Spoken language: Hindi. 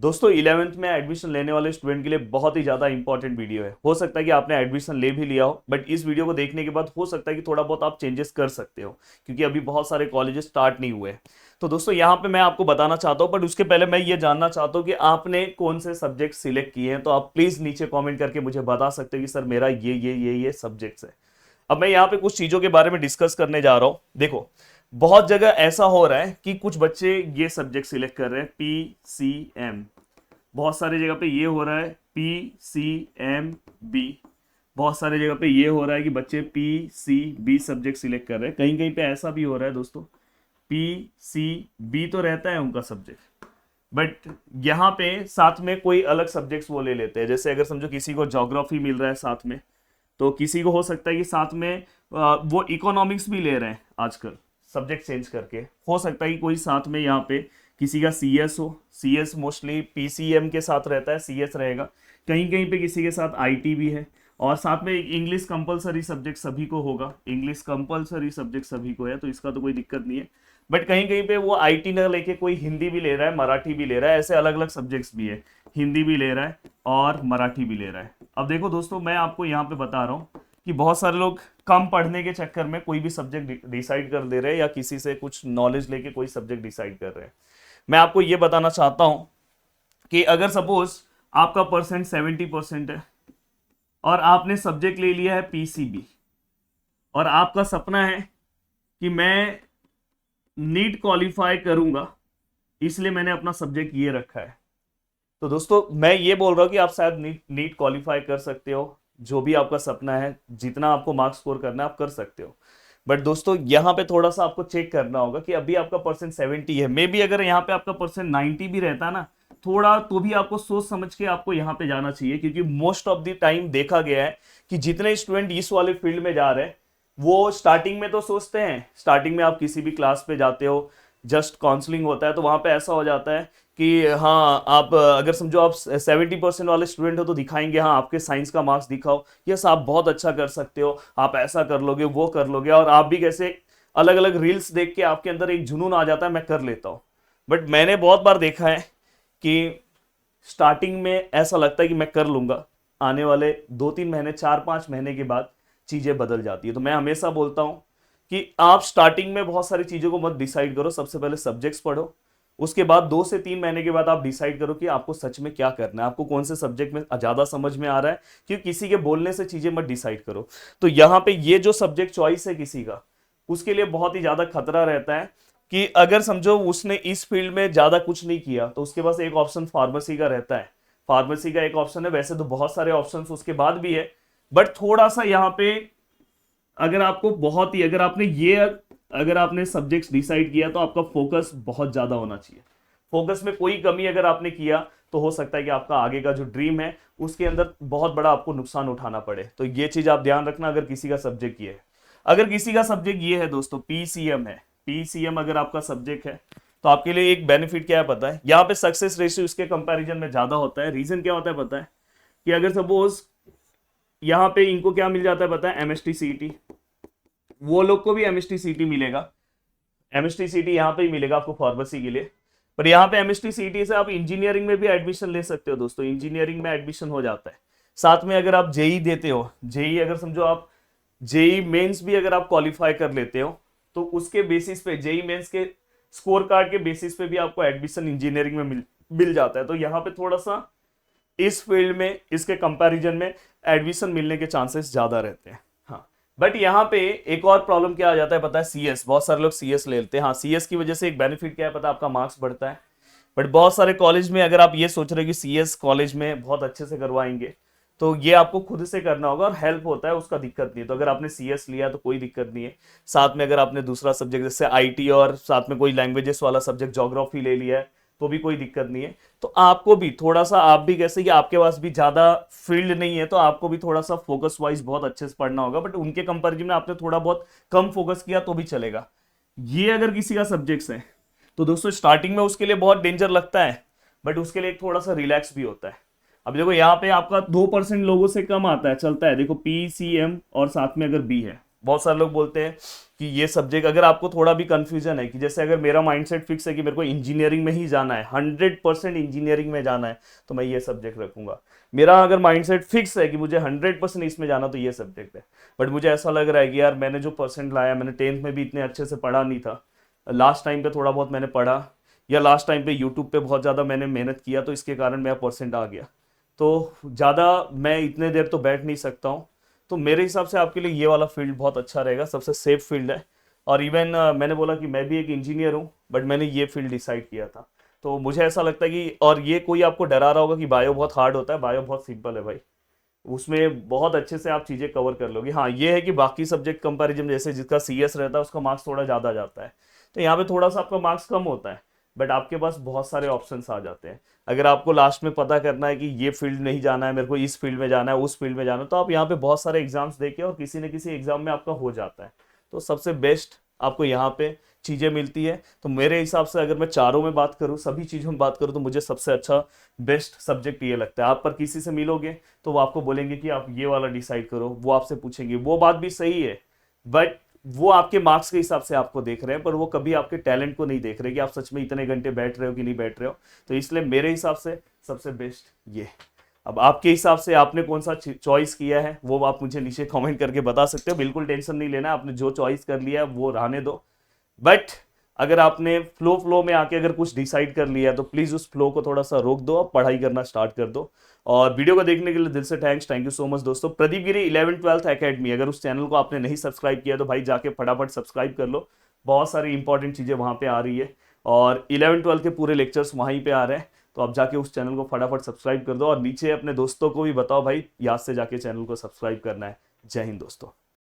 दोस्तों 11th में एडमिशन लेने वाले स्टूडेंट के लिए बहुत ही ज़्यादा इंपॉर्टेंट वीडियो है। हो सकता है कि आपने एडमिशन ले भी लिया हो, बट इस वीडियो को देखने के बाद हो सकता है कि थोड़ा बहुत आप चेंजेस कर सकते हो, क्योंकि अभी बहुत सारे कॉलेजेस स्टार्ट नहीं हुए। तो दोस्तों यहाँ पे मैं आपको बताना चाहता हूँ, बट उसके पहले मैं ये जानना चाहता हूँ कि आपने कौन से सब्जेक्ट सिलेक्ट किए हैं। तो आप प्लीज़ नीचे कॉमेंट करके मुझे बता सकते हो कि सर मेरा ये सब्जेक्ट्स है। अब मैं यहाँ पे कुछ चीज़ों के बारे में डिस्कस करने जा रहा हूँ। देखो, बहुत जगह ऐसा हो रहा है कि कुछ बच्चे ये सब्जेक्ट सिलेक्ट कर रहे हैं PCM, बहुत सारी जगह पे ये हो रहा है PCMB, बहुत सारी जगह पे ये हो रहा है कि बच्चे PCB सब्जेक्ट सिलेक्ट कर रहे हैं। कहीं कहीं पे ऐसा भी हो रहा है दोस्तों, PCB तो रहता है उनका सब्जेक्ट, बट यहाँ पे साथ में कोई अलग सब्जेक्ट्स वो ले लेते हैं। जैसे अगर समझो किसी को ज्योग्राफी मिल रहा है साथ में, तो किसी को हो सकता है कि साथ में वो इकोनॉमिक्स भी ले रहे हैं आजकल सब्जेक्ट चेंज करके। हो सकता है कि कोई साथ में यहाँ पे किसी का CS हो, CS मोस्टली PCM के साथ रहता है, CS रहेगा। कहीं कहीं पे किसी के साथ IT भी है, और साथ में इंग्लिश कंपलसरी सब्जेक्ट सभी को होगा, इंग्लिश कंपलसरी सब्जेक्ट सभी को है, तो इसका तो कोई दिक्कत नहीं है। बट कहीं कहीं पे वो IT ना लेके कोई हिंदी भी ले रहा है, मराठी भी ले रहा है, ऐसे अलग अलग सब्जेक्ट्स भी है, हिंदी भी ले रहा है और मराठी भी ले रहा है। अब देखो दोस्तों, मैं आपको यहाँ पे बता रहा हूँ कि बहुत सारे लोग कम पढ़ने के चक्कर में कोई भी सब्जेक्ट डिसाइड कर दे रहे हैं, या किसी से कुछ नॉलेज लेके कोई सब्जेक्ट डिसाइड कर रहे हैं। मैं आपको ये बताना चाहता हूं कि अगर सपोज आपका परसेंट 70% है और आपने सब्जेक्ट ले लिया है PCB, और आपका सपना है कि मैं नीट क्वालिफाई करूंगा, इसलिए मैंने अपना सब्जेक्ट ये रखा है, तो दोस्तों मैं ये बोल रहा हूँ कि आप शायद नीट क्वालिफाई कर सकते हो। जो भी आपका सपना है, जितना आपको मार्क्स स्कोर करना है आप कर सकते हो। बट दोस्तों यहाँ पे थोड़ा सा आपको चेक करना होगा कि अभी आपका परसेंट 70 है, मे बी अगर यहाँ पे आपका परसेंट 90 भी रहता ना थोड़ा, तो भी आपको सोच समझ के आपको यहाँ पे जाना चाहिए, क्योंकि मोस्ट ऑफ द टाइम देखा गया है कि जितने स्टूडेंट इस वाले फील्ड में जा रहे हैं वो स्टार्टिंग में तो सोचते हैं, स्टार्टिंग में आप किसी भी क्लास पे जाते हो, जस्ट काउंसलिंग होता है, तो वहां पे ऐसा हो जाता है कि हाँ आप अगर समझो आप 70% वाले स्टूडेंट हो तो दिखाएंगे, हाँ आपके साइंस का मार्क्स दिखाओ, यस आप बहुत अच्छा कर सकते हो, आप ऐसा कर लोगे वो कर लोगे, और आप भी कैसे अलग अलग रील्स देख के आपके अंदर एक जुनून आ जाता है मैं कर लेता हूँ। बट मैंने बहुत बार देखा है कि स्टार्टिंग में ऐसा लगता है कि मैं कर लूंगा, आने वाले 2-3 महीने 4-5 महीने के बाद चीजें बदल जाती है। तो मैं हमेशा बोलता हूं कि आप स्टार्टिंग में बहुत सारी चीजों को मत डिसाइड करो, सबसे पहले सब्जेक्ट्स पढ़ो, उसके बाद 2 से 3 महीने के बाद आप डिसाइड करो कि आपको सच में क्या करना है, आपको कौन से सब्जेक्ट में ज्यादा समझ में आ रहा है, क्योंकि किसी के बोलने से चीजें मत डिसाइड करो। तो यहाँ पे ये जो सब्जेक्ट चॉइस है किसी का, उसके लिए बहुत ही ज्यादा खतरा रहता है कि अगर समझो उसने इस फील्ड में ज्यादा कुछ नहीं किया तो उसके पास एक ऑप्शन फार्मेसी का रहता है, फार्मेसी का एक ऑप्शन है, वैसे तो बहुत सारे ऑप्शन उसके बाद भी है, बट थोड़ा सा यहाँ पे अगर आपको बहुत ही अगर आपने सब्जेक्ट्स डिसाइड किया तो आपका फोकस बहुत ज्यादा होना चाहिए। फोकस में कोई कमी अगर आपने किया तो हो सकता है कि आपका आगे का जो ड्रीम है उसके अंदर बहुत बड़ा आपको नुकसान उठाना पड़े। तो ये चीज आप ध्यान रखना अगर किसी का सब्जेक्ट ये है। अगर किसी का सब्जेक्ट ये है दोस्तों PCM है, PCM अगर आपका सब्जेक्ट है तो आपके लिए एक बेनिफिट क्या है पता है, यहाँ पे सक्सेस रेशियो इसके कंपैरिजन में ज्यादा होता है। रीजन क्या होता है पता है, कि अगर सपोज यहाँ पे इनको क्या मिल जाता है पता है, MST CET, वो लोग को भी MST CET मिलेगा, MST CET यहाँ पे ही मिलेगा आपको फार्मेसी के लिए। पर यहाँ पे MST CET से आप इंजीनियरिंग में भी एडमिशन ले सकते हो दोस्तों, इंजीनियरिंग में एडमिशन हो जाता है। साथ में अगर आप जेई देते हो, जेई अगर समझो आप जेई मेंस भी अगर आप क्वालिफाई कर लेते हो तो उसके बेसिस पे, जेई मेंस के स्कोर कार्ड के बेसिस पे भी आपको एडमिशन इंजीनियरिंग में मिल जाता है। तो यहाँ पे थोड़ा सा इस फील्ड में इसके कंपैरिजन में एडमिशन मिलने के चांसेस ज्यादा रहते हैं। हाँ, बट यहाँ पे एक और प्रॉब्लम क्या आ जाता है पता है, CS, बहुत सारे लोग CS ले लेते हैं। हाँ, CS की वजह से एक बेनिफिट क्या है पता है, आपका मार्क्स बढ़ता है। बट बहुत सारे कॉलेज में अगर आप ये सोच रहे हो कि CS कॉलेज में बहुत अच्छे से करवाएंगे, तो ये आपको खुद से करना होगा, और हेल्प होता है उसका दिक्कत नहीं है। तो अगर आपने CS लिया तो कोई दिक्कत नहीं है। साथ में अगर आपने दूसरा सब्जेक्ट जैसे IT और साथ में कोई लैंग्वेजेस वाला सब्जेक्ट ज्योग्राफी ले लिया है तो भी कोई दिक्कत नहीं है। तो आपको भी थोड़ा सा, आप भी कैसे कि आपके पास भी ज्यादा फील्ड नहीं है तो आपको भी थोड़ा सा फोकस वाइज बहुत अच्छे से पढ़ना होगा, बट उनके कंपैरिजन में आपने थोड़ा बहुत कम फोकस किया तो भी चलेगा। ये अगर किसी का सब्जेक्ट्स है तो दोस्तों स्टार्टिंग में उसके लिए बहुत डेंजर लगता है, बट उसके लिए थोड़ा सा रिलैक्स भी होता है। अब देखो यहाँ पे आपका 2% लोगों से कम आता है, चलता है। देखो PCM और साथ में अगर B है, बहुत सारे लोग बोलते हैं कि ये सब्जेक्ट, अगर आपको थोड़ा भी कंफ्यूजन है कि जैसे अगर मेरा माइंडसेट फिक्स है कि मेरे को इंजीनियरिंग में ही जाना है, 100% इंजीनियरिंग में जाना है, तो मैं ये सब्जेक्ट रखूंगा। मेरा अगर माइंडसेट फिक्स है कि मुझे 100% इसमें जाना, तो ये सब्जेक्ट है। बट मुझे ऐसा लग रहा है कि यार मैंने जो परसेंट लाया, मैंने 10th में भी इतने अच्छे से पढ़ा नहीं था, लास्ट टाइम पे थोड़ा बहुत मैंने पढ़ा, या लास्ट टाइम पे यूट्यूब पे बहुत ज़्यादा मैंने मेहनत किया, तो इसके कारण मेरा परसेंट आ गया, तो ज़्यादा मैं इतने देर तो बैठ नहीं सकता हूँ। तो मेरे हिसाब से आपके लिए ये वाला फील्ड बहुत अच्छा रहेगा, सबसे सेफ फील्ड है। और इवन मैंने बोला कि मैं भी एक इंजीनियर हूँ, बट मैंने ये फील्ड डिसाइड किया था। तो मुझे ऐसा लगता है कि, और ये कोई आपको डरा रहा होगा कि बायो बहुत हार्ड होता है, बायो बहुत सिंपल है भाई, उसमें बहुत अच्छे से आप चीज़ें कवर कर लोगे। हाँ ये है कि बाकी सब्जेक्ट कंपैरिजन, जैसे जिसका सीएस रहता है उसका मार्क्स थोड़ा ज़्यादा जाता है, तो यहाँ पे थोड़ा सा आपका मार्क्स कम होता है, बट आपके पास बहुत सारे ऑप्शंस आ जाते हैं। अगर आपको लास्ट में पता करना है कि ये फील्ड नहीं जाना है, मेरे को इस फील्ड में जाना है, उस फील्ड में जाना है, तो आप यहाँ पे बहुत सारे एग्जाम्स देके और किसी न किसी एग्जाम में आपका हो जाता है। तो सबसे बेस्ट आपको यहाँ पे चीज़ें मिलती है। तो मेरे हिसाब से अगर मैं चारों में बात करूँ, सभी चीज़ों में बात करूँ, तो मुझे सबसे अच्छा बेस्ट सब्जेक्ट ये लगता है। आप पर किसी से मिलोगे तो वो आपको बोलेंगे कि आप ये वाला डिसाइड करो, वो आपसे पूछेंगे, वो बात भी सही है, बट वो आपके मार्क्स के हिसाब से आपको देख रहे हैं, पर वो कभी आपके टैलेंट को नहीं देख रहे कि आप सच में इतने घंटे बैठ रहे हो कि नहीं बैठ रहे हो। तो इसलिए मेरे हिसाब से सबसे बेस्ट ये। अब आपके हिसाब से आपने कौन सा चॉइस किया है वो आप मुझे नीचे कमेंट करके बता सकते हो। बिल्कुल टेंशन नहीं लेना, आपने जो चॉइस कर लिया है वो रहने दो, बट अगर आपने फ्लो में आके अगर कुछ डिसाइड कर लिया है तो प्लीज उस फ्लो को थोड़ा सा रोक दो और पढ़ाई करना स्टार्ट कर दो। और वीडियो को देखने के लिए दिल से थैंक यू सो मच दोस्तों। प्रदीप गिरी 11th-12th एकेडमी, अगर उस चैनल को आपने नहीं सब्सक्राइब किया तो भाई जाके फटाफट सब्सक्राइब कर लो, बहुत सारी इंपॉर्टेंट चीज़ें वहाँ पे आ रही है, और 11th-12th के पूरे लेक्चर्स वहीं पे आ रहे हैं। तो आप जाके उस चैनल को फटाफट सब्सक्राइब कर दो, और नीचे अपने दोस्तों को भी बताओ भाई याद से जाके चैनल को सब्सक्राइब करना है। जय हिंद दोस्तों।